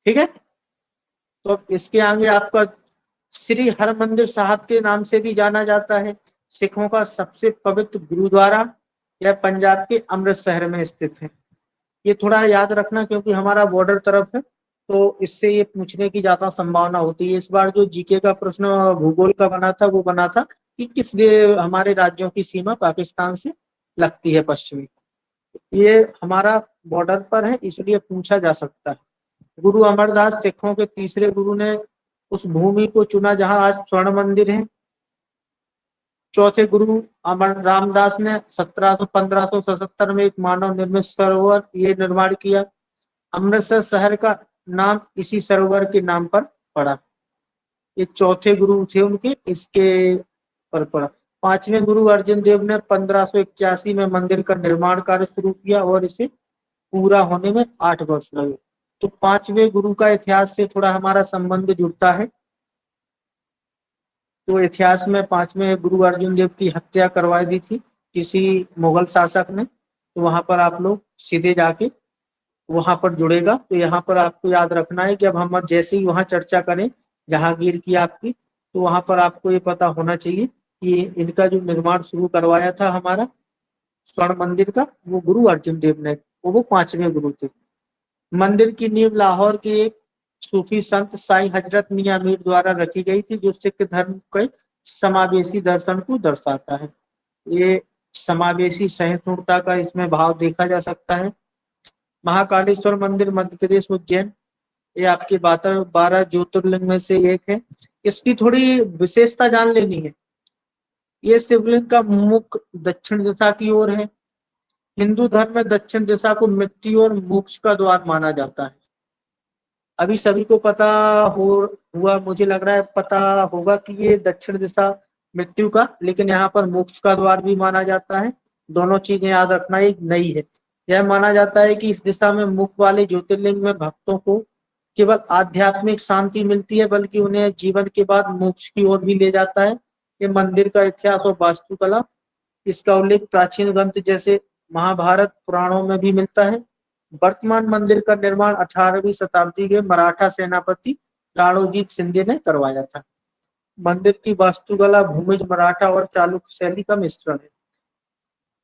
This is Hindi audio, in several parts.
ठीक है। तो इसके आगे आपका श्री हरमंदिर साहब के नाम से भी जाना जाता है। सिखों का सबसे पवित्र गुरुद्वारा, यह पंजाब के अमृतसर में स्थित है। ये थोड़ा याद रखना क्योंकि हमारा बॉर्डर तरफ है, तो इससे ये पूछने की ज्यादा संभावना होती है। इस बार जो जीके का प्रश्न भूगोल का बना था वो बना था कि किस हमारे राज्यों की सीमा पाकिस्तान से लगती है पश्चिमी। ये हमारा बॉर्डर पर है, इसलिए पूछा जा सकता है। गुरु अमरदास सिखों के तीसरे गुरु ने उस भूमि को चुना जहां आज स्वर्ण मंदिर है। चौथे गुरु अमर रामदास ने 1577 में एक मानव निर्मित सरोवर ये निर्माण किया। अमृतसर शहर का नाम इसी सरोवर के नाम पर पड़ा। ये चौथे गुरु थे उनके, इसके पर पड़ा। पांचवें गुरु अर्जुन देव ने 1581 में मंदिर का निर्माण कार्य शुरू किया और इसे पूरा होने में 8 वर्ष लगे। तो पांचवें गुरु का इतिहास से थोड़ा हमारा संबंध जुड़ता है। तो इतिहास में पांचवें गुरु अर्जुन देव की हत्या करवा दी थी किसी मुगल शासक ने। तो वहां पर आप लोग सीधे जाके वहां पर जुड़ेगा। तो यहाँ पर आपको याद रखना है कि अब हम जैसे ही वहां चर्चा करें जहांगीर की आपकी, तो वहां पर आपको ये पता होना चाहिए कि इनका जो निर्माण शुरू करवाया था हमारा स्वर्ण मंदिर का, वो गुरु अर्जुन देव ने, वो पांचवें गुरु थे। मंदिर की नींव लाहौर के एक सूफी संत साईं हजरत मियां मीर द्वारा रखी गई थी, जो सिख धर्म के समावेशी दर्शन को दर्शाता है। ये समावेशी सहिष्णुता का इसमें भाव देखा जा सकता है। महाकालेश्वर मंदिर मध्य प्रदेश उज्जैन, ये आपके 12 ज्योतिर्लिंग में से एक है। इसकी थोड़ी विशेषता जान लेनी है। ये शिवलिंग का मुख दक्षिण दिशा की ओर है। हिंदू धर्म में दक्षिण दिशा को मृत्यु और मोक्ष का द्वार माना जाता है। अभी सभी को पता हो हुआ, मुझे लग रहा है पता होगा कि ये दक्षिण दिशा मृत्यु का, लेकिन यहाँ पर मोक्ष का द्वार भी माना जाता है। दोनों चीजें याद रखना, एक नई है। यह माना जाता है कि इस दिशा में मुख वाले ज्योतिर्लिंग में भक्तों को केवल आध्यात्मिक शांति मिलती है, बल्कि उन्हें जीवन के बाद मोक्ष की ओर भी ले जाता है। ये मंदिर का इतिहास और वास्तुकला, इसका उल्लेख प्राचीन ग्रंथ जैसे महाभारत पुराणों में भी मिलता है। वर्तमान मंदिर का निर्माण 18वीं शताब्दी के मराठा सेनापति राणोजीत सिंधे ने करवाया था। मंदिर की वास्तुकला भूमिज मराठा और चालुक्य शैली का मिश्रण है।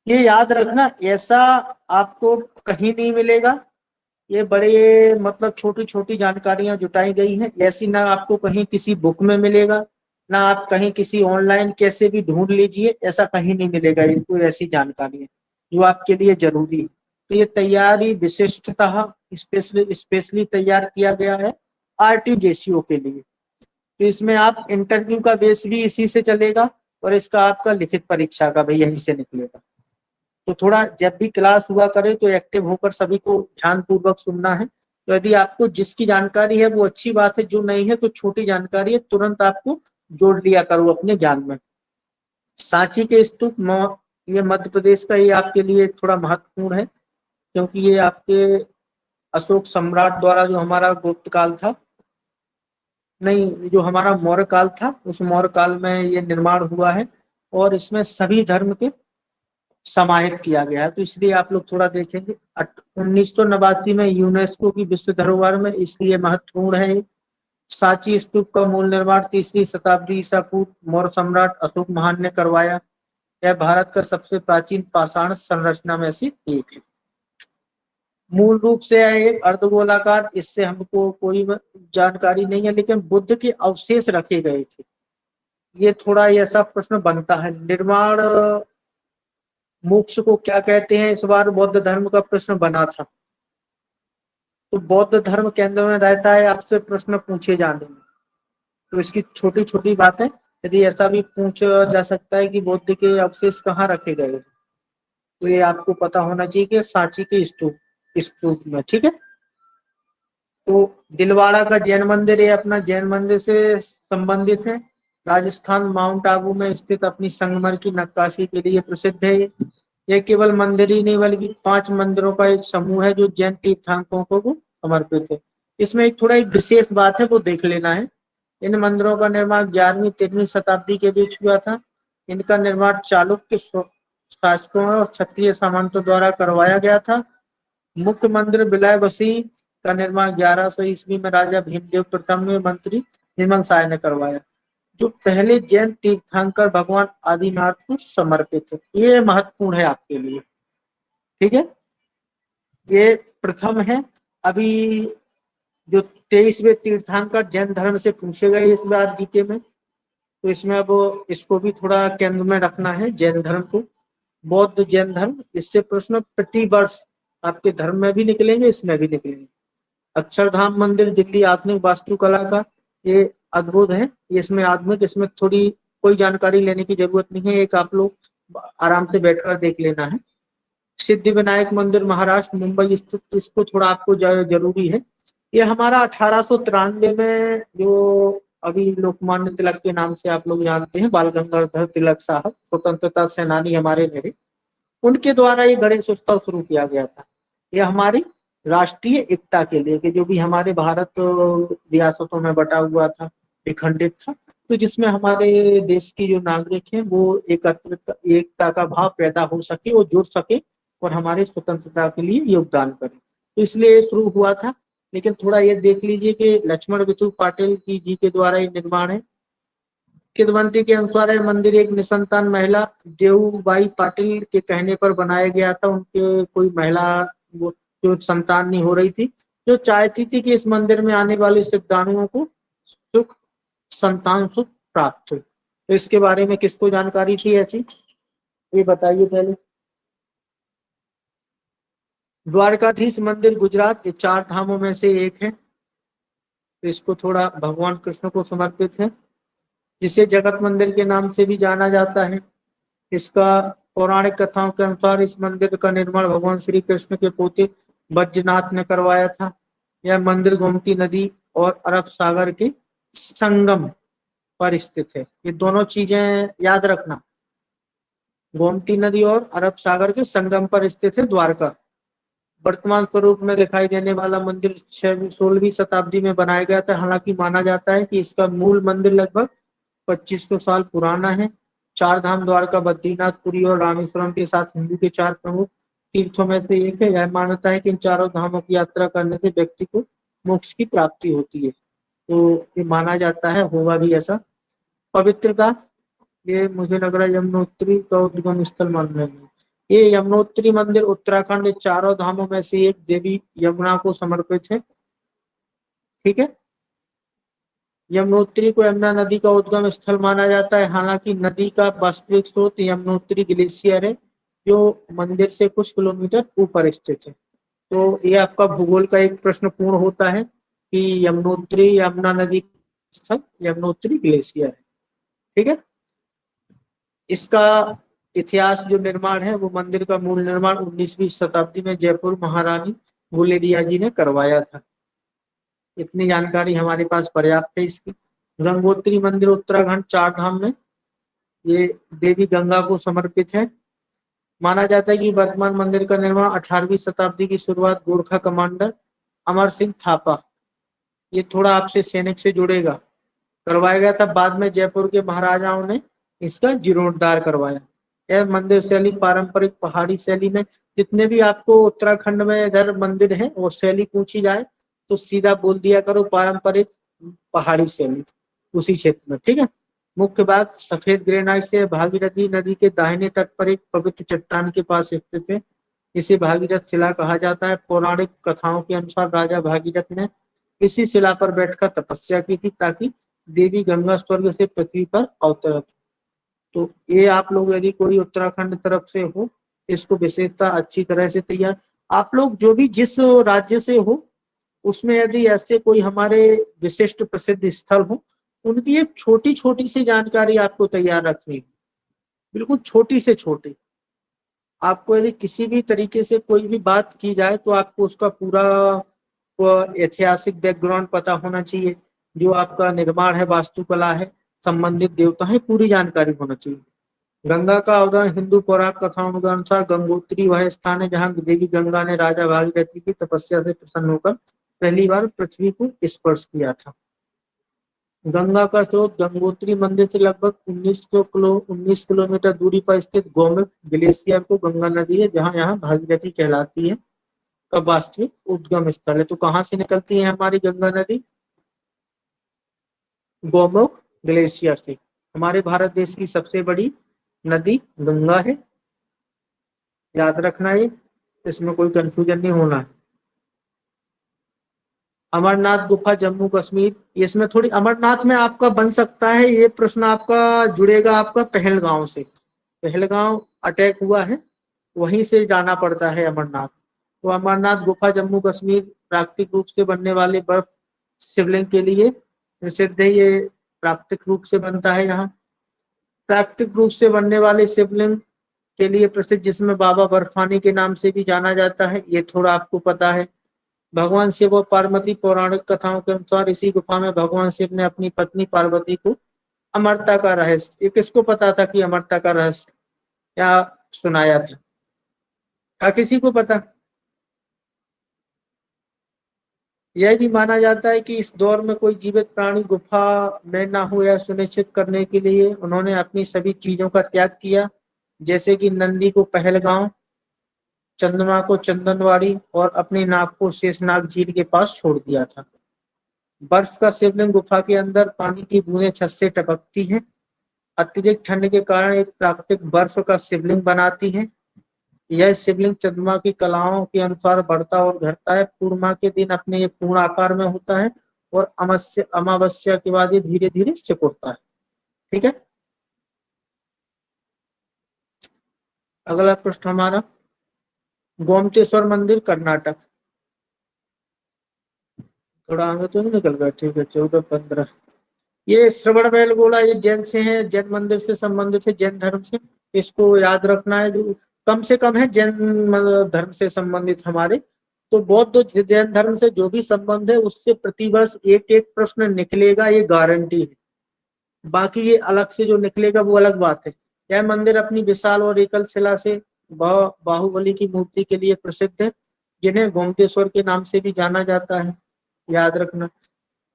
ये याद रखना, ऐसा आपको कहीं नहीं मिलेगा। ये बड़े मतलब छोटी छोटी जानकारियां जुटाई गई हैं, ऐसी ना आपको कहीं किसी बुक में मिलेगा, ना आप कहीं किसी ऑनलाइन कैसे भी ढूंढ लीजिए, ऐसा कहीं नहीं मिलेगा। ये कोई ऐसी जानकारी है जो आपके लिए जरूरी है। तो ये तैयारी विशिष्टतः स्पेशली तैयार किया गया है आरटीजेसीओ के लिए। तो इसमें आप इंटरव्यू का बेस भी इसी से चलेगा और इसका आपका लिखित परीक्षा का भी यहीं से निकलेगा। तो थोड़ा जब भी क्लास हुआ करे तो एक्टिव होकर सभी को ध्यान पूर्वक सुनना है। तो यदि आपको जिसकी जानकारी है वो अच्छी बात है, जो नहीं है तो छोटी जानकारी है, तुरंत आपको जोड़ लिया करो अपने ज्ञान में। सांची के स्तूप ये मध्य प्रदेश का, ये आपके लिए थोड़ा महत्वपूर्ण है क्योंकि ये आपके अशोक सम्राट द्वारा, जो हमारा गुप्त काल था, नहीं जो हमारा मौर्य काल था, उस मौर्य काल में ये निर्माण हुआ है और इसमें सभी धर्म के समाहित किया गया है। तो इसलिए आप लोग थोड़ा देखेंगे 1989 में यूनेस्को की विश्व धरोहर में, इसलिए महत्वपूर्ण है। सांची स्तूप का मूल निर्माण 3री शताब्दी ईसा पूर्व मौर्य सम्राट अशोक महान ने करवाया। यह भारत का सबसे प्राचीन पाषाण संरचना में से एक है। मूल रूप से एक अर्धगोलाकार, इससे हमको कोई जानकारी नहीं है, लेकिन बुद्ध के अवशेष रखे गए थे। ये थोड़ा ऐसा प्रश्न बनता है। निर्माण मोक्ष को क्या कहते हैं, इस बार बौद्ध धर्म का प्रश्न बना था। तो बौद्ध धर्म केंद्र में रहता है आपसे प्रश्न पूछे जाने में। तो इसकी छोटी छोटी बातें, यदि ऐसा भी पूछा जा सकता है कि बौद्ध के अवशेष कहाँ रखे गए, तो ये आपको पता होना चाहिए कि सांची के स्तूप में। ठीक है। तो दिलवाड़ा का जैन मंदिर, ये अपना जैन मंदिर से संबंधित है। राजस्थान माउंट आबू में स्थित अपनी संगमर की नक्काशी के लिए प्रसिद्ध है। यह केवल मंदिर ही नहीं बल्कि 5 मंदिरों का एक समूह है जो जैन तीर्थंकरों को समर्पित है। इसमें एक थोड़ा एक विशेष बात है, वो देख लेना है। इन मंदिरों का निर्माण 11वीं-13वीं शताब्दी के बीच हुआ था। इनका निर्माण चालुक्य शासकों और क्षत्रिय सामंतों द्वारा करवाया गया था। मुख्य मंदिर विलय बसी का निर्माण 1100 ईस्वी में राजा भीमदेव प्रथम में मंत्री निर्मल साय ने करवाया, जो पहले जैन तीर्थंकर भगवान आदिनाथ को समर्पित है। ये महत्वपूर्ण है आपके लिए, ठीक है, ये प्रथम है। अभी जो 23वें तीर्थंकर जैन धर्म से पूछे गए इस बार जीके में, तो इसमें अब इसको भी थोड़ा केंद्र में रखना है, जैन धर्म को, बौद्ध जैन धर्म। इससे प्रश्न प्रति वर्ष आपके धर्म में भी निकलेंगे, इसमें भी निकलेंगे। अक्षरधाम मंदिर दिल्ली आधुनिक वास्तुकला का ये अद्भुत है, इसमें आधुनिक, इसमें थोड़ी कोई जानकारी लेने की जरूरत नहीं है, एक आप लोग आराम से बैठकर देख लेना है। सिद्धि विनायक मंदिर महाराष्ट्र मुंबई स्थित, इसको थोड़ा आपको जरूरी है। ये हमारा 1893 में, जो अभी लोकमान्य तिलक के नाम से आप लोग जानते हैं, बाल गंगाधर तिलक साहब, स्वतंत्रता सेनानी हमारे मेरे, उनके द्वारा ये गणेश उत्सव शुरू किया गया था। ये हमारी राष्ट्रीय एकता के लिए, कि जो भी हमारे भारत रियासतों में बटा हुआ था, विखंडित था, तो जिसमें हमारे देश की जो नागरिक हैं वो एकता का भाव पैदा हो सके और जुड़ सके और हमारे स्वतंत्रता के लिए योगदान करें, तो इसलिए शुरू हुआ था। लेकिन थोड़ा ये देख लीजिए कि लक्ष्मण विठू पाटिल जी के द्वारा ये निर्माण है। किदवंती के अनुसार यह मंदिर एक निसंतान महिला देवूबाई पाटिल के कहने पर बनाया गया था। उनके कोई महिला जो संतान नहीं हो रही थी, जो चाहती थी कि इस मंदिर में आने वाले श्रद्धालुओं को सुख, संतान सुख प्राप्त हो। तो इसके बारे में किसको जानकारी थी ऐसी, ये बताइए पहले। द्वारकाधीश मंदिर गुजरात, ये 4 धामों में से एक है, तो इसको थोड़ा भगवान कृष्ण को समर्पित है, जिसे जगत मंदिर के नाम से भी जाना जाता है। इसका पौराणिक कथाओं के अनुसार इस मंदिर का निर्माण भगवान श्री कृष्ण के पोते बैजनाथ ने करवाया था। यह मंदिर गोमती नदी और अरब सागर के संगम पर स्थित है। ये दोनों चीजें याद रखना, गोमती नदी और अरब सागर के संगम पर स्थित है द्वारका। वर्तमान स्वरूप में दिखाई देने वाला मंदिर 16वीं शताब्दी में बनाया गया था। हालांकि माना जाता है कि इसका मूल मंदिर लगभग 2500 साल पुराना है। 4 धाम द्वारका, बद्रीनाथ, पुरी और रामेश्वरम के साथ हिंदू के 4 प्रमुख तीर्थों में से एक है। यह मान्यता है कि इन चारों धामों की यात्रा करने से व्यक्ति को मोक्ष की प्राप्ति होती है, तो ये माना जाता है, होगा भी ऐसा। पवित्रता, ये मुझे लग रहा है यमुनोत्री का उद्गम स्थल मान रहे हैं। ये यमुनोत्री मंदिर उत्तराखंड चारों धामों में से एक देवी यमुना को समर्पित है, ठीक है। यमुनोत्री को यमुना नदी का उद्गम स्थल माना जाता है। हालांकि नदी का वास्तविक स्रोत यमुनोत्री ग्लेशियर है, जो मंदिर से कुछ किलोमीटर ऊपर स्थित है। तो ये आपका भूगोल का एक प्रश्न पूर्ण होता है कि यमुनोत्री यमुना नदी स्थल यमुनोत्री ग्लेशियर है, ठीक है। इसका इतिहास, जो निर्माण है, वो मंदिर का मूल निर्माण 19वीं शताब्दी में जयपुर महारानी गुलेरिया जी ने करवाया था। इतनी जानकारी हमारे पास पर्याप्त है इसकी। गंगोत्री मंदिर उत्तराखंड 4 धाम में, ये देवी गंगा को समर्पित है। माना जाता है कि वर्तमान मंदिर का निर्माण 18वीं शताब्दी की शुरुआत गोरखा कमांडर अमर सिंह थापा, ये थोड़ा आपसे सैनिक से जुड़ेगा, करवाया गया था। बाद में जयपुर के महाराजाओं ने इसका जीर्णोद्धार करवाया। यह मंदिर शैली पारंपरिक पहाड़ी शैली में, जितने भी आपको उत्तराखंड में इधर मंदिर है और शैली पूछी जाए तो सीधा बोल दिया करो पारंपरिक पहाड़ी शैली, उसी क्षेत्र में, ठीक है। मुख्य बात, सफेद ग्रेनाइट से भागीरथी नदी के दाहिने तट पर एक पवित्र चट्टान के पास स्थित है। इसे भागीरथ शिला कहा जाता है। पौराणिक कथाओं के अनुसार राजा भागीरथ ने इसी शिला पर बैठकर तपस्या की थी ताकि देवी गंगा स्वर्ग से पृथ्वी पर अवतरत। तो ये आप लोग यदि कोई उत्तराखंड तरफ से हो, इसको विशेषता अच्छी तरह से तैयार, आप लोग जो भी जिस राज्य से हो उसमें यदि ऐसे कोई हमारे विशिष्ट प्रसिद्ध स्थल हो, उनकी एक छोटी छोटी सी जानकारी आपको तैयार रखनी है, बिल्कुल छोटी से छोटी। आपको यदि किसी भी तरीके से कोई भी बात की जाए तो आपको उसका पूरा ऐतिहासिक बैकग्राउंड पता होना चाहिए, जो आपका निर्माण है, वास्तुकला है, संबंधित देवता है, पूरी जानकारी होना चाहिए। गंगा का अवतरण, हिंदू पौराणिक कथाओं के अनुसार गंगोत्री वह स्थान है जहाँ देवी गंगा ने राजा भागीरथी की तपस्या से प्रसन्न होकर पहली बार पृथ्वी को स्पर्श किया था। गंगा का स्रोत गंगोत्री मंदिर से लगभग 19 किलोमीटर दूरी पर स्थित गोमुख ग्लेशियर को गंगा नदी है, जहाँ यहाँ भागीरथी कहलाती है। का वास्तविक उद्गम स्थल है। तो कहाँ से निकलती है हमारी गंगा नदी? गोमुख ग्लेशियर से। हमारे भारत देश की सबसे बड़ी नदी गंगा है, याद रखना है, इसमें कोई कंफ्यूजन नहीं होना है। अमरनाथ गुफा जम्मू कश्मीर, इसमें थोड़ी अमरनाथ में आपका बन सकता है ये प्रश्न, आपका जुड़ेगा आपका पहलगांव से। पहलगांव अटैक हुआ है, वहीं से जाना पड़ता है अमरनाथ। तो अमरनाथ गुफा जम्मू कश्मीर प्राकृतिक रूप से बनने वाले बर्फ शिवलिंग के लिए प्रसिद्ध है। ये प्राकृतिक रूप से बनता है यहाँ। प्राकृतिक रूप से बनने वाले शिवलिंग के लिए प्रसिद्ध, जिसमें बाबा बर्फानी के नाम से भी जाना जाता है, ये थोड़ा आपको पता है। भगवान शिव और पार्वती, पौराणिक कथाओं के अनुसार इसी गुफा में भगवान शिव ने अपनी पत्नी पार्वती को अमरता का रहस्य, ये किसको पता था कि अमरता का रहस्य क्या सुनाया था? क्या किसी को पता? यह भी माना जाता है कि इस दौर में कोई जीवित प्राणी गुफा में ना हो, यह सुनिश्चित करने के लिए उन्होंने अपनी सभी चीजों का त्याग किया, जैसे कि नंदी को पहलगांव, चंद्रमा को चंदनवाड़ी और अपनी नाक को शेषनाग झील के पास छोड़ दिया था। बर्फ का शिवलिंग गुफा के अंदर पानी की बूंदें छत से टपकती हैं, अत्यधिक ठंड के कारण एक प्राकृतिक बर्फ का शिवलिंग बनाती है। यह शिवलिंग चंद्रमा की कलाओं के अनुसार बढ़ता और घटता है। पूर्णिमा के दिन अपने ये पूर्ण आकार में होता है और अमावस्या के बाद ये धीरे धीरे सिकुड़ता है। ठीक है, अगला प्रश्न हमारा, गोमतेश्वर मंदिर कर्नाटक। थोड़ा आगे तो नहीं निकल गया, ठीक है, 14-15। ये श्रवण बेलगोला, ये जैन से है, जैन मंदिर से संबंधित है, जैन धर्म से। इसको याद रखना है, जो कम से कम है जैन धर्म से संबंधित हमारे। तो बौद्ध जैन धर्म से जो भी संबंध है उससे प्रतिवर्ष एक एक प्रश्न निकलेगा, ये गारंटी है। बाकी ये अलग से जो निकलेगा वो अलग बात है। यह मंदिर अपनी विशाल और एकल शिला से बाहुबली की मूर्ति के लिए प्रसिद्ध है, जिन्हें गोमतेश्वर के नाम से भी जाना जाता है, याद रखना।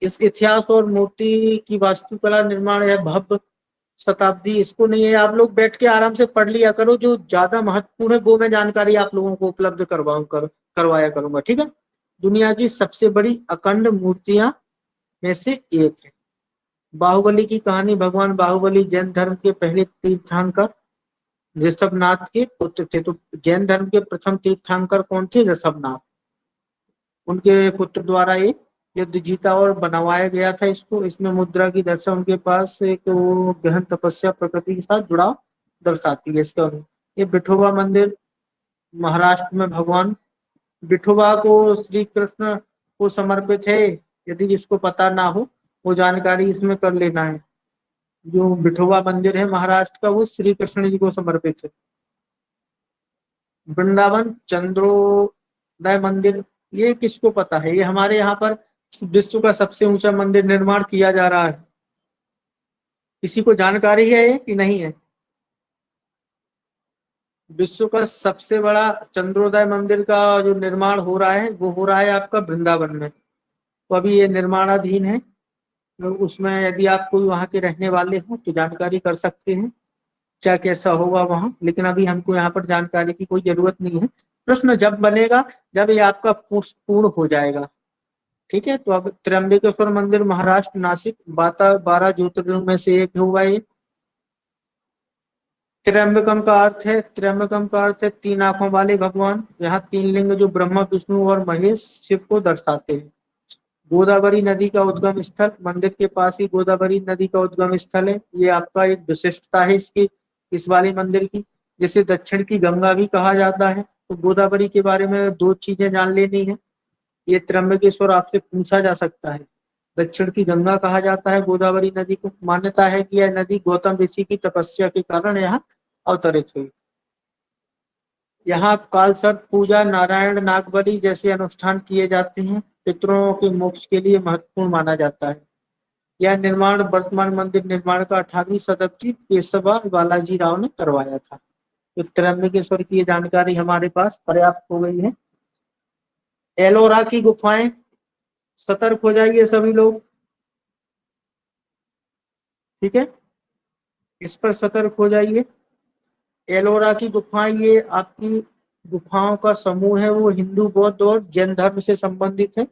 इस इतिहास और मूर्ति की वास्तुकला निर्माण है भव्य शताब्दी, इसको नहीं है, आप लोग बैठ के आराम से पढ़ लिया करो, जो ज्यादा महत्वपूर्ण है वो मैं जानकारी आप लोगों को उपलब्ध करवाया करूंगा, ठीक है। दुनिया की सबसे बड़ी अखंड मूर्तियां में से एक है। बाहुबली की कहानी, भगवान बाहुबली जैन धर्म के पहले तीर्थंकर ऋषभनाथ के पुत्र थे। तो जैन धर्म के प्रथम तीर्थंकर कौन थे? ऋषभनाथ। उनके पुत्र द्वारा ये युद्ध जीता और बनवाया गया था इसको। इसमें मुद्रा की दर्शा उनके पास एक वो गहन तपस्या प्रकृति के साथ जुड़ाव दर्शाती है इसका। ये विठोबा मंदिर महाराष्ट्र में भगवान विठोबा को श्री कृष्ण को समर्पित है। यदि जिसको पता ना हो वो जानकारी इसमें कर लेना है। जो विठोबा मंदिर है महाराष्ट्र का वो श्री कृष्ण जी को समर्पित है। वृंदावन चंद्रोदय मंदिर, ये किसको पता है? ये हमारे यहाँ पर विश्व का सबसे ऊंचा मंदिर निर्माण किया जा रहा है। किसी को जानकारी है ये कि नहीं है? विश्व का सबसे बड़ा चंद्रोदय मंदिर का जो निर्माण हो रहा है वो हो रहा है आपका वृंदावन में। तो अभी ये निर्माणाधीन है। तो उसमें यदि आप कोई वहाँ के रहने वाले हो तो जानकारी कर सकते हैं क्या कैसा होगा वहाँ, लेकिन अभी हमको यहाँ पर जानकारी की कोई जरूरत नहीं है। प्रश्न जब बनेगा जब ये आपका पूर्ण हो जाएगा। ठीक है, तो अब त्र्यंबकेश्वर मंदिर महाराष्ट्र नासिक 12 ज्योतिर्लिंग में से एक होगा ये। त्र्यंबकम का अर्थ है तीन आंखों वाले भगवान। यहाँ तीन लिंग जो ब्रह्मा विष्णु और महेश शिव को दर्शाते हैं। गोदावरी नदी का उद्गम स्थल, मंदिर के पास ही गोदावरी नदी का उद्गम स्थल है। ये आपका एक विशिष्टता है इसकी, इस वाले मंदिर की, जिसे दक्षिण की गंगा भी कहा जाता है। तो गोदावरी के बारे में दो चीजें जान लेनी है। ये त्र्यंबकेश्वर आपसे पूछा जा सकता है। दक्षिण की गंगा कहा जाता है गोदावरी नदी को। मान्यता है कि यह नदी गौतम ऋषि की तपस्या के कारण यहाँ अवतरित हुई। यहाँ कालसर्प पूजा, नारायण नागबली जैसे अनुष्ठान किए जाते हैं। पितरों के मोक्ष के लिए महत्वपूर्ण माना जाता है। यह निर्माण, वर्तमान मंदिर निर्माण का 18वीं शताब्दी पेशवा बालाजी राव ने करवाया था। तो त्र्यंबकेश्वर की ये जानकारी हमारे पास पर्याप्त हो गई है। एलोरा की गुफाएं, सतर्क हो जाइए सभी लोग, ठीक है, इस पर सतर्क हो जाइए। एलोरा की गुफाएं ये आपकी गुफाओं का समूह है वो हिंदू, बौद्ध और जैन धर्म से संबंधित है।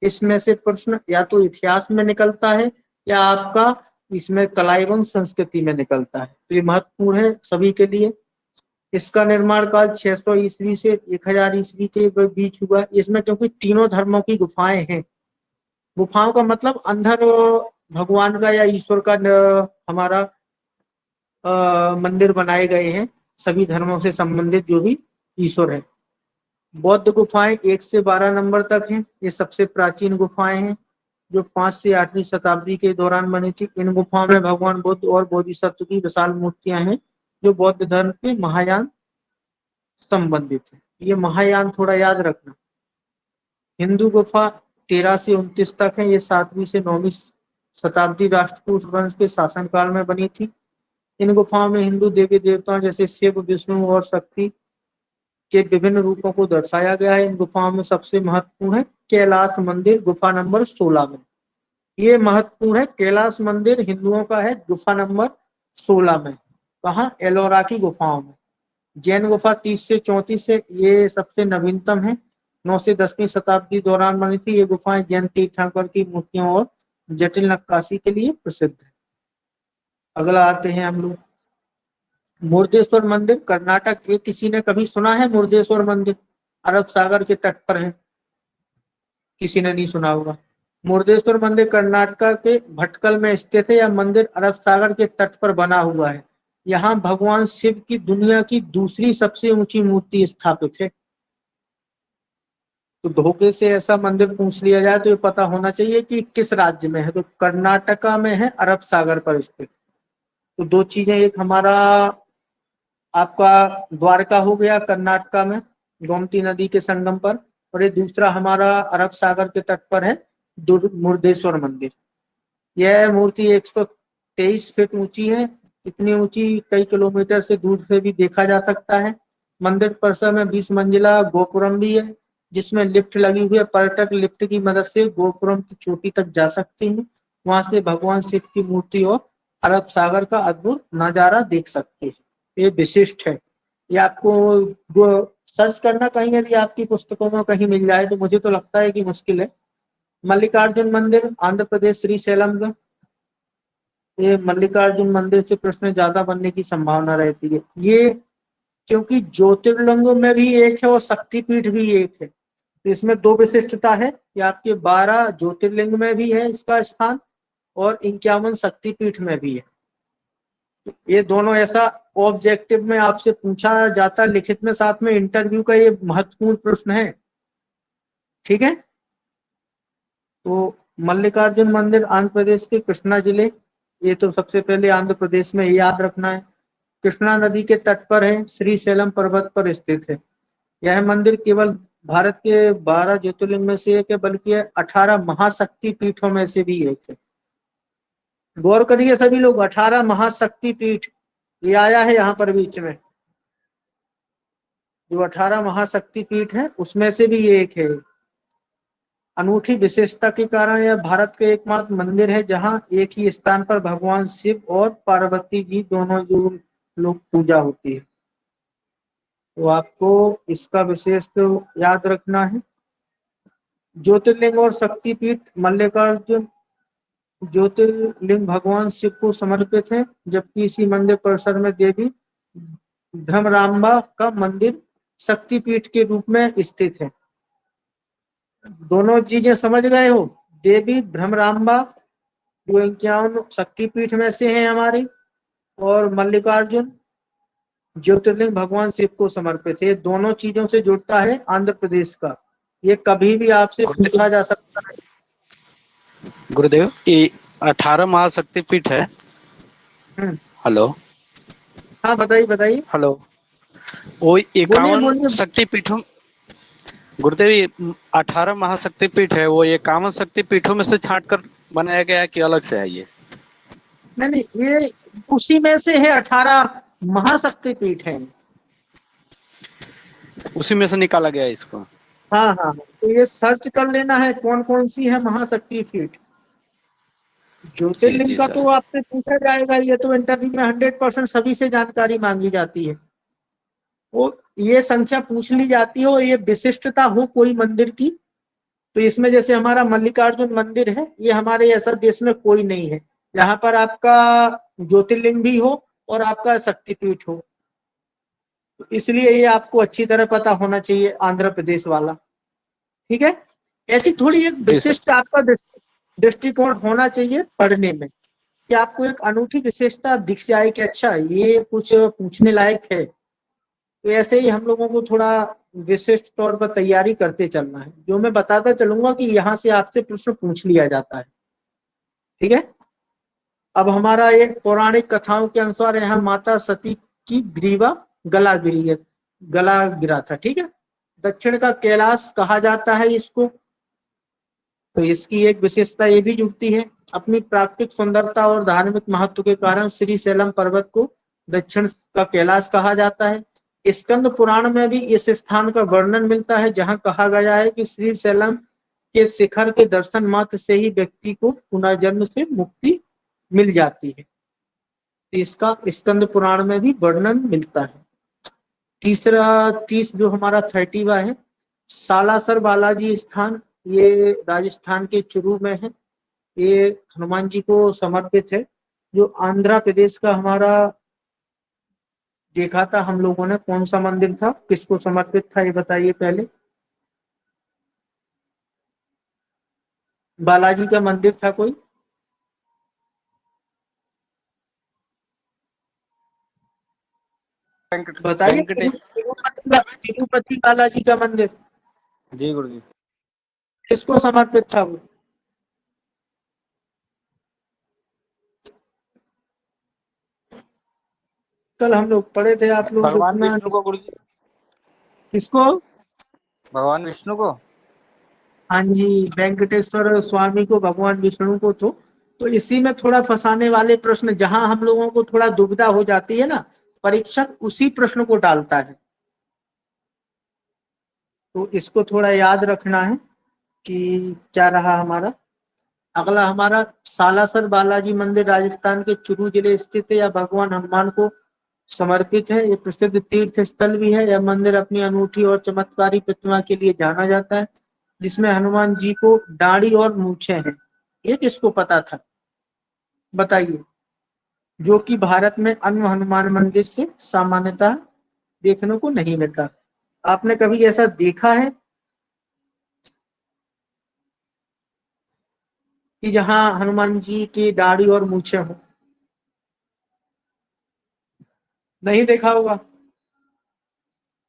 इसमें से प्रश्न या तो इतिहास में निकलता है या आपका इसमें कला एवं संस्कृति में निकलता है, तो ये महत्वपूर्ण है सभी के लिए। इसका निर्माण काल 600 ईस्वी से 1000 ईस्वी के बीच हुआ। इसमें क्योंकि तीनों धर्मों की गुफाएं हैं, गुफाओं का मतलब अंदर भगवान का या ईश्वर का हमारा मंदिर बनाए गए हैं, सभी धर्मों से संबंधित जो भी ईश्वर है। बौद्ध गुफाएं 1 से 12 नंबर तक हैं, ये सबसे प्राचीन गुफाएं हैं जो 5 से 8वीं शताब्दी के दौरान बनी थी। इन गुफाओं में भगवान बुद्ध और बोधिसत्व की विशाल मूर्तियां हैं जो बौद्ध धर्म के महायान संबंधित है। ये महायान थोड़ा याद रखना। हिंदू गुफा 13 से 29 तक है, ये 7वीं से 9वीं शताब्दी राष्ट्रकूट वंश के शासनकाल में बनी थी। इन गुफाओं में हिंदू देवी देवताओं जैसे शिव, विष्णु और शक्ति के विभिन्न रूपों को दर्शाया गया है। इन गुफाओं में सबसे महत्वपूर्ण है कैलाश मंदिर, गुफा नंबर 16 में। ये महत्वपूर्ण है, कैलाश मंदिर हिंदुओं का है, गुफा नंबर 16 में। कहाँ? एलोरा की गुफाओं में। जैन गुफा 30 से 34 है, ये सबसे नवीनतम है, 9 से 10वीं शताब्दी दौरान बनी थी। ये गुफाएं जैन तीर्थंकर की मूर्तियों और जटिल नक्काशी के लिए प्रसिद्ध है। अगला आते हैं हम लोग मुर्देश्वर मंदिर, कर्नाटक। ये किसी ने कभी सुना है मुर्देश्वर मंदिर? अरब सागर के तट पर है, किसी ने नहीं सुना होगा। मुर्देश्वर मंदिर कर्नाटक के भटकल में स्थित है। यह मंदिर अरब सागर के तट पर बना हुआ है। यहाँ भगवान शिव की दुनिया की दूसरी सबसे ऊंची मूर्ति स्थापित है। तो धोखे से ऐसा मंदिर पूछ लिया जाए तो ये पता होना चाहिए कि किस राज्य में है। तो कर्नाटका में है, अरब सागर पर स्थित। तो दो चीजें, एक हमारा आपका द्वारका हो गया कर्नाटका में गोमती नदी के संगम पर, और ये दूसरा हमारा अरब सागर के तट पर है मुर्देश्वर मंदिर। यह मूर्ति 123 फीट ऊंची है। इतनी ऊंची कई किलोमीटर से दूर से भी देखा जा सकता है। मंदिर परिसर में 20 मंजिला गोपुरम भी है जिसमें लिफ्ट लगी हुई है। पर्यटक लिफ्ट की मदद से गोपुरम की चोटी तक जा सकते हैं। वहां से भगवान शिव की मूर्ति और अरब सागर का अद्भुत नजारा देख सकते हैं। ये विशिष्ट है। ये आपको सर्च करना कहीं, यदि आपकी पुस्तकों में कहीं मिल जाए, तो मुझे तो लगता है कि मुश्किल है। मल्लिकार्जुन मंदिर, आंध्र प्रदेश, श्रीशैलम का। ये मल्लिकार्जुन मंदिर से प्रश्न ज्यादा बनने की संभावना रहती है। ये क्योंकि ज्योतिर्लिंगों में भी एक है और शक्तिपीठ भी एक है, तो इसमें दो विशिष्टता है कि आपके 12 ज्योतिर्लिंग में भी है इसका स्थान और 51 शक्तिपीठ में भी है। तो ये दोनों ऐसा ऑब्जेक्टिव में आपसे पूछा जाता है लिखित में, साथ में इंटरव्यू का ये महत्वपूर्ण प्रश्न है। ठीक है। तो मल्लिकार्जुन मंदिर आंध्र प्रदेश के कृष्णा जिले, ये तो सबसे पहले आंध्र प्रदेश में याद रखना है, कृष्णा नदी के तट पर है, श्रीशैलम पर्वत पर स्थित है। यह मंदिर केवल भारत के 12 ज्योतिर्लिंग में से एक है, बल्कि 18 महाशक्ति पीठों में से भी एक है। गौर करिए सभी लोग, 18 महाशक्ति पीठ ये आया है यहाँ पर बीच में। जो 18 महाशक्ति पीठ है उसमें से भी ये एक है। अनूठी विशेषता के कारण यह भारत के एकमात्र मंदिर है जहां एक ही स्थान पर भगवान शिव और पार्वती जी दोनों जो लोग पूजा होती है। तो आपको इसका विशेष तो याद रखना है। ज्योतिर्लिंग और शक्तिपीठ, मल्लिकार्जुन ज्योतिर्लिंग भगवान शिव को समर्पित है, जबकि इसी मंदिर परिसर में देवी भ्रमरांबा का मंदिर शक्तिपीठ के रूप में स्थित है। दोनों चीजें समझ गए हो? देवी भ्रमरांबा जो 51 शक्तिपीठ में से है हमारी, और मल्लिकार्जुन ज्योतिर्लिंग भगवान शिव को समर्पित है। दोनों चीजों से जुड़ता है आंध्र प्रदेश का। ये कभी भी आपसे पूछा जा सकता है। गुरुदेव, ये 18 महाशक्तिपीठ है। हेलो। हाँ बताइए बताइए। हेलो। वो बोलिए 51 बोलिए। शक्तिपीठों, गुरुदेव ये 18 महाशक्तिपीठ है, वो 51 शक्तिपीठों में से छांट कर बनाया गया है कि अलग से है ये? नहीं नहीं, ये उसी में से है, 18 महाशक्तिपीठ है। उसी में से निकाला गया है इसको? हाँ हाँ हाँ, तो ये सर्च कर लेना है कौन कौन सी है महाशक्तिपीठ। जी ज्योतिर्लिंग जी का सर। तो आपसे पूछा जाएगा, ये तो इंटरव्यू में 100% सभी से जानकारी मांगी जाती है। वो ये संख्या पूछ ली जाती है और ये विशिष्टता हो कोई मंदिर की। तो इसमें जैसे हमारा मल्लिकार्जुन मंदिर है, ये हमारे ऐसा देश में कोई नहीं है यहाँ पर आपका ज्योतिर्लिंग भी हो और आपका शक्तिपीठ हो। तो इसलिए ये आपको अच्छी तरह पता होना चाहिए, आंध्र प्रदेश वाला। ठीक है, ऐसी थोड़ी एक जी सर। विशिष्ट आपका दृष्टिकोण होना चाहिए पढ़ने में, कि आपको एक अनूठी विशेषता दिख जाए कि अच्छा ये कुछ पूछने लायक है। तो ऐसे ही हम लोगों को थोड़ा विशिष्ट तौर पर तैयारी करते चलना है, जो मैं बताता चलूंगा कि यहाँ से आपसे प्रश्न पूछ लिया जाता है। ठीक है, अब हमारा एक पौराणिक कथाओं के अनुसार यहाँ माता सती की ग्रीवा गला गिरा था। ठीक है, दक्षिण का कैलाश कहा जाता है इसको। तो इसकी एक विशेषता ये भी जुड़ती है, अपनी प्राकृतिक सुंदरता और धार्मिक महत्व के कारण श्री शैलम पर्वत को दक्षिण का कैलाश कहा जाता है। स्कंद पुराण में भी इस स्थान का वर्णन मिलता है, जहां कहा गया है कि श्री शैलम के शिखर के दर्शन मात्र से ही व्यक्ति को पुनर्जन्म से मुक्ति मिल जाती है। इसका स्कंद पुराण में भी वर्णन मिलता है। तीस जो हमारा 30वां है, सालासर बालाजी स्थान, ये राजस्थान के चुरू में है। ये हनुमान जी को समर्पित है। जो आंध्र प्रदेश का हमारा देखा था हम लोगों ने, कौन सा मंदिर था, किसको समर्पित था, ये बताइए पहले। बालाजी का मंदिर था कोई, बताइए। वेंकटेश। तिरुपति बालाजी का मंदिर जी गुरु जी। किसको समर्पित था वो? कल हम लोग पढ़े थे, आप लोग भगवान इतना विष्णु को गुरु जी। किसको? भगवान विष्णु को। हाँ जी, वेंकटेश्वर स्वामी को, भगवान विष्णु को। तो इसी में थोड़ा फंसाने वाले प्रश्न, जहां हम लोगों को थोड़ा दुविधा हो जाती है ना, परीक्षक उसी प्रश्न को डालता है। तो इसको थोड़ा याद रखना है कि क्या रहा हमारा अगला। हमारा सालासर बालाजी मंदिर राजस्थान के चुरू जिले स्थित है, या भगवान हनुमान को समर्पित है। ये प्रसिद्ध तीर्थ स्थल भी है। यह मंदिर अपनी अनूठी और चमत्कारी प्रतिमा के लिए जाना जाता है, जिसमें हनुमान जी को दाढ़ी और मूछें हैं। ये किसको पता था, बताइए? जो कि भारत में अन्य हनुमान मंदिर से सामान्यतः देखने को नहीं मिलता। आपने कभी ऐसा देखा है कि जहां हनुमान जी की दाढ़ी और मूछें हो? नहीं देखा होगा।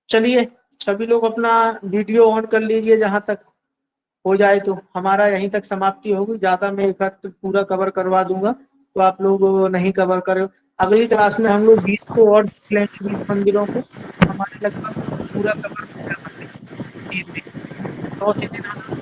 चलिए, सभी लोग अपना वीडियो ऑन कर लीजिए, जहां तक हो जाए। तो हमारा यहीं तक समाप्ति होगी, ज्यादा मैं एक हफ्ते पूरा कवर करवा दूंगा, तो आप लोग नहीं कवर करो। अगली क्लास में हम लोग 20 को और देख लेंगे, 20 मंदिरों को। हमारे लगभग पूरा कवर हो गया मंदिर। 3 दिन, चौथे दिन हम लोग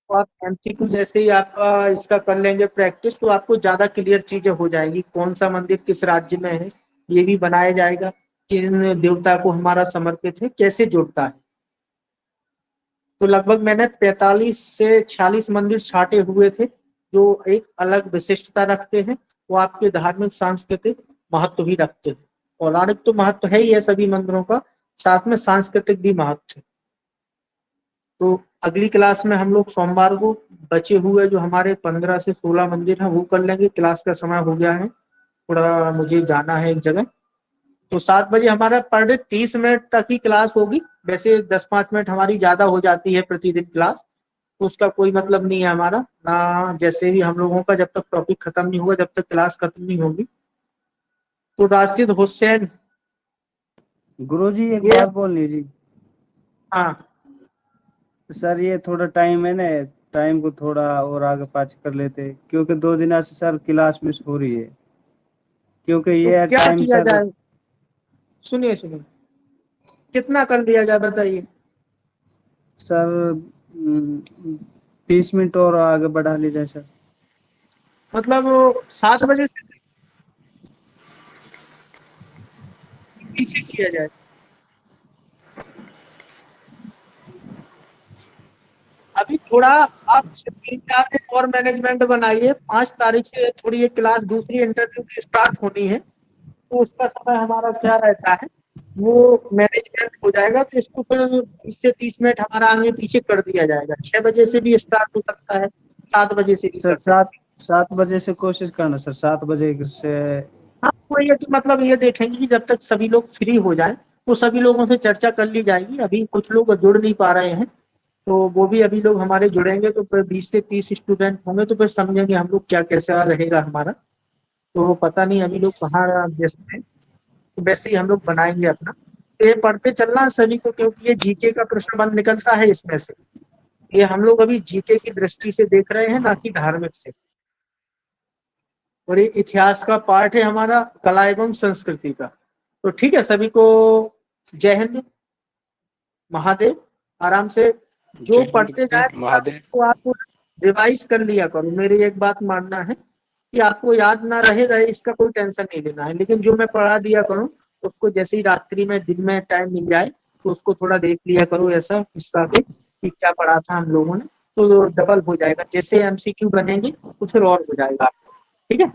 तो आप एमसीक्यू जैसे ही आपका इसका कर लेंगे प्रैक्टिस, तो आपको ज्यादा क्लियर चीजें हो जाएंगी, कौन सा मंदिर किस राज्य में है, ये भी बनाया जाएगा, किन देवता को हमारा समर्पित है, कैसे जुड़ता है। तो लगभग मैंने 45 से 46 मंदिर छाटे हुए थे, जो एक अलग विशिष्टता रखते हैं। वो आपके धार्मिक सांस्कृतिक महत्व भी रखते हैं। पौराणिक तो महत्व है ही है सभी मंदिरों का, साथ में सांस्कृतिक भी महत्व है। तो अगली क्लास में हम लोग सोमवार को बचे हुए जो हमारे 15 से 16 मंदिर हैं वो कर लेंगे। क्लास का समय हो गया है, थोड़ा मुझे जाना है एक जगह। तो 7 बजे हमारा पर डे 30 मिनट तक ही क्लास होगी। वैसे 10-5 मिनट हमारी ज्यादा हो जाती है प्रतिदिन क्लास, तो उसका कोई मतलब नहीं है हमारा ना। जैसे भी हम लोगों का जब तक टॉपिक खत्म नहीं होगा, जब तक क्लास खत्म नहीं होगी। तो राशिद हुसैन, गुरुजी एक ये बात बोलनी जी। हाँ सर ये थोड़ा टाइम है ना, टाइम को थोड़ा और आगे पाछ कर लेते, क्योंकि 2 दिन से सर क्लास मिस हो रही है, क्योंकि तो ये क्या टाइम किया सर। जाए? सुनिए सुनिए, कितना कर दिया जाए बताइए। सर 20 मिनट और आगे बढ़ा लीजिए सर। मतलब 7 बजे से पीछे किया जाए। अभी थोड़ा आप 3-4 दिन और मैनेजमेंट बनाइए। 5 तारीख से थोड़ी एक क्लास दूसरी इंटरव्यू की स्टार्ट होनी है, तो उसका समय हमारा क्या रहता है, वो मैनेजमेंट हो जाएगा। तो इसको फिर 20 से 30 मिनट हमारा आगे पीछे कर दिया जाएगा। 6 बजे से भी स्टार्ट हो सकता है, 7 बजे से भी सर कर सकते हैं। 7 बजे से कोशिश करना सर, 7 बजे से। हाँ, वो ये कि मतलब ये देखेंगे कि जब तक सभी लोग फ्री हो जाए तो सभी लोगों से चर्चा कर ली जाएगी। अभी कुछ लोग जुड़ नहीं पा रहे हैं, तो वो भी अभी लोग हमारे जुड़ेंगे तो फिर 20 से 30 स्टूडेंट होंगे, तो फिर समझेंगे हम लोग क्या कैसा रहेगा हमारा। तो पता नहीं अभी लोग कहाँ व्यस्त हैं, तो वैसे ही हम लोग बनाएंगे अपना। तो ये पढ़ते चलना सभी को, क्योंकि ये जीके का प्रश्न बन निकलता है इसमें से। ये हम लोग अभी जीके की दृष्टि से देख रहे हैं, ना कि धार्मिक से। और ये इतिहास का पार्ट है हमारा, कला एवं संस्कृति का। तो ठीक है, सभी को जय हिंद, महादेव। आराम से जो जय हिंद पढ़ते गुरुदेव, जाए महादेव। तो आप रिवाइज कर लिया करो। मेरी एक बात मानना है कि आपको याद ना रहे इसका कोई टेंशन नहीं लेना है, लेकिन जो मैं पढ़ा दिया करूँ उसको जैसे ही रात्रि में दिन में टाइम मिल जाए तो उसको थोड़ा देख लिया करो, ऐसा हिस्सा पे कि क्या पढ़ा था हम लोगों ने। तो डबल हो जाएगा, जैसे एमसीक्यू बनेंगे तो फिर और हो जाएगा। ठीक है।